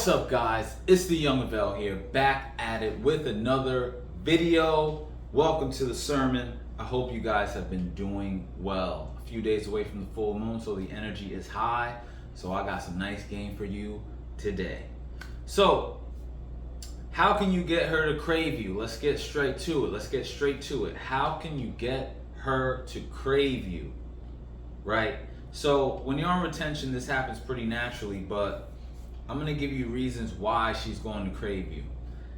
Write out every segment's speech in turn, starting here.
What's up, guys? It's the Young Avell here, back at it with another video. Welcome to the sermon. I hope you guys have been doing well. A few days away from the full moon, so the energy is high. So I got some nice game for you today. So, how can you get her to crave you? Let's get straight to it. How can you get her to crave you? Right? So, when you're on retention, this happens pretty naturally, but I'm going to give you reasons why she's going to crave you.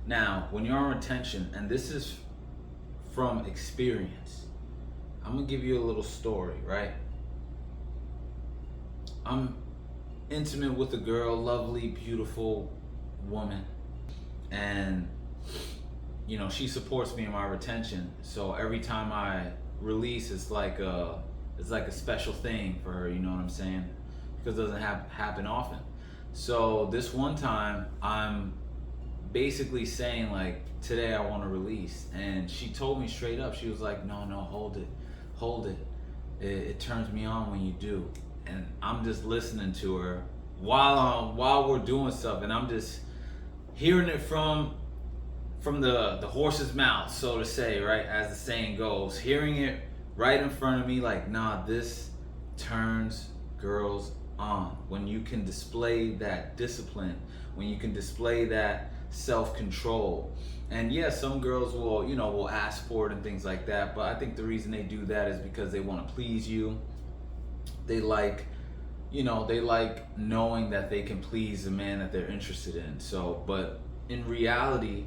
Now, when you're on retention, and this is from experience, I'm going to give you a little story, right? I'm intimate with a girl, lovely, beautiful woman, and you know, she supports me in my retention. So every time I release, it's like a special thing for her, you know what I'm saying? Because it doesn't happen often. So this one time, I'm basically saying like, today I want to release, and she told me straight up, she was like, no, hold it. It turns me on when you do. And I'm just listening to her while we're doing stuff, and I'm just hearing it from the horse's mouth, so to say, right? As the saying goes, hearing it right in front of me, like, nah, this turns girls on. When you can display that discipline, when you can display that self-control. And yes, some girls will ask for it and things like that, but I think the reason they do that is because they want to please you. They like knowing that they can please the man that they're interested in. So, but in reality,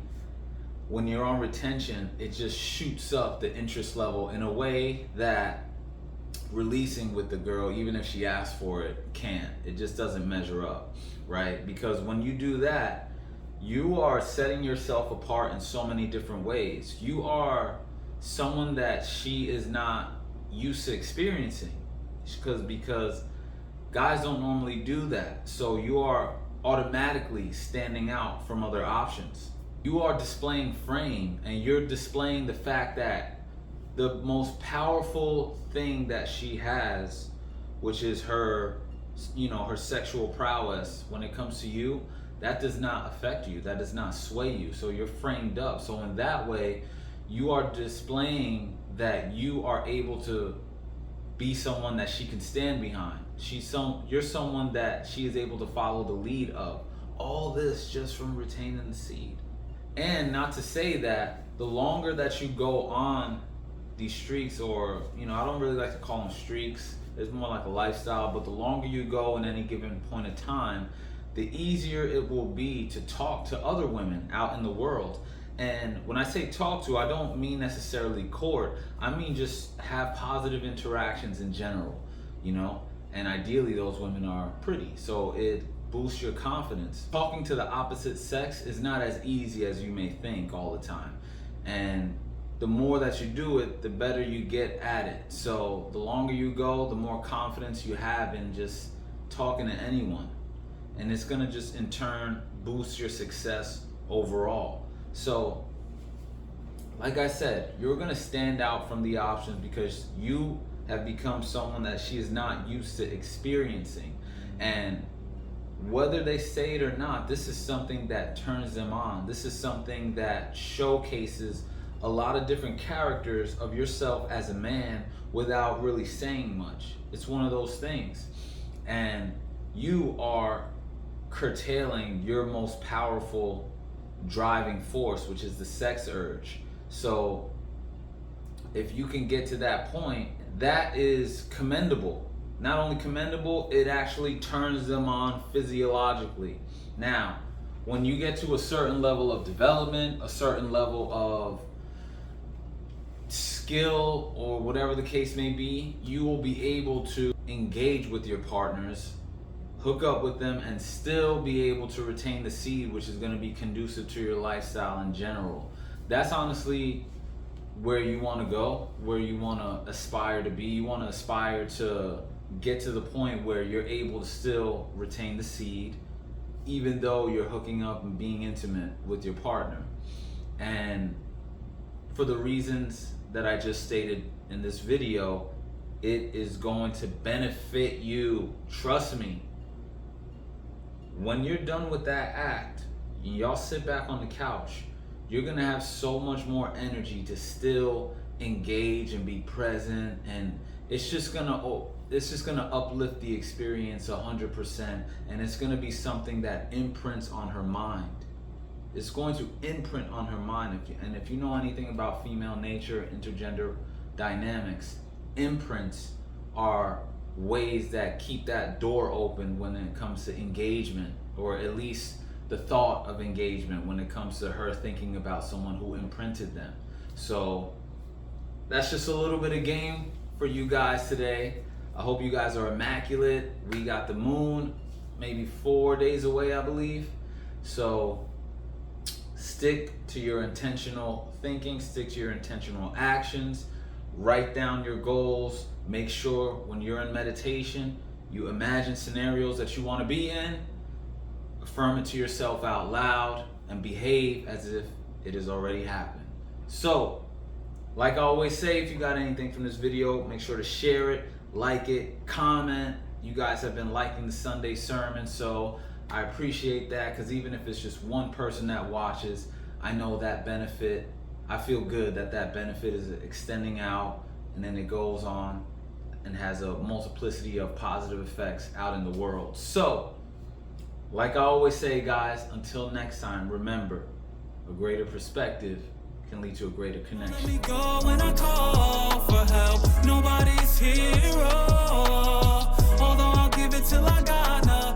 when you're on retention, it just shoots up the interest level in a way that releasing with the girl, even if she asks for it, can't. It just doesn't measure up, right? Because when you do that, you are setting yourself apart in so many different ways. You are someone that she is not used to experiencing, because guys don't normally do that. So you are automatically standing out from other options. You are displaying frame, and you're displaying the fact that the most powerful thing that she has, which is her sexual prowess, when it comes to you, that does not affect you, that does not sway you. So you're framed up. So in that way, you are displaying that you are able to be someone that she can stand behind. You're someone that she is able to follow the lead of. All this just from retaining the seed. And not to say that the longer that you go on these streaks, or I don't really like to call them streaks, it's more like a lifestyle, but the longer you go in any given point of time, the easier it will be to talk to other women out in the world. And when I say talk to, I don't mean necessarily court. I mean just have positive interactions in general, and ideally those women are pretty, so it boosts your confidence. Talking to the opposite sex is not as easy as you may think all the time, and the more that you do it, the better you get at it. So the longer you go, the more confidence you have in just talking to anyone, and it's gonna just in turn boost your success overall. So like I said, you're gonna stand out from the options because you have become someone that she is not used to experiencing. And whether they say it or not, this is something that turns them on. This is something that showcases a lot of different characters of yourself as a man without really saying much. It's one of those things. And you are curtailing your most powerful driving force, which is the sex urge. So if you can get to that point, that is commendable. Not only commendable, it actually turns them on physiologically. Now, when you get to a certain level of development, a certain level of skill, or whatever the case may be, you will be able to engage with your partners, hook up with them, and still be able to retain the seed, which is going to be conducive to your lifestyle in general. That's honestly where you want to go, where you want to aspire to be. You want to aspire to get to the point where you're able to still retain the seed, even though you're hooking up and being intimate with your partner. And for the reasons that I just stated in this video, it is going to benefit you. Trust me. when you're done with that act, y'all sit back on the couch, you're gonna have so much more energy to still engage and be present, and it's just gonna uplift the experience 100%, and it's gonna be something that imprints on her mind. It's going to imprint on her mind. If you know anything about female nature, intergender dynamics, imprints are ways that keep that door open when it comes to engagement, or at least the thought of engagement when it comes to her thinking about someone who imprinted them. So that's just a little bit of game for you guys today. I hope you guys are immaculate. We got the moon maybe 4 days away, I believe. So stick to your intentional thinking, stick to your intentional actions, write down your goals. Make sure when you're in meditation, you imagine scenarios that you want to be in, affirm it to yourself out loud, and behave as if it has already happened. So, like I always say, if you got anything from this video, make sure to share it, like it, comment. You guys have been liking the Sunday sermon, so I appreciate that, because even if it's just one person that watches, I know that benefit, I feel good that that benefit is extending out, and then it goes on and has a multiplicity of positive effects out in the world. So, like I always say, guys, until next time, remember, a greater perspective can lead to a greater connection. Let me go when I call for help. Nobody's hero. Although I'll give it till I got none.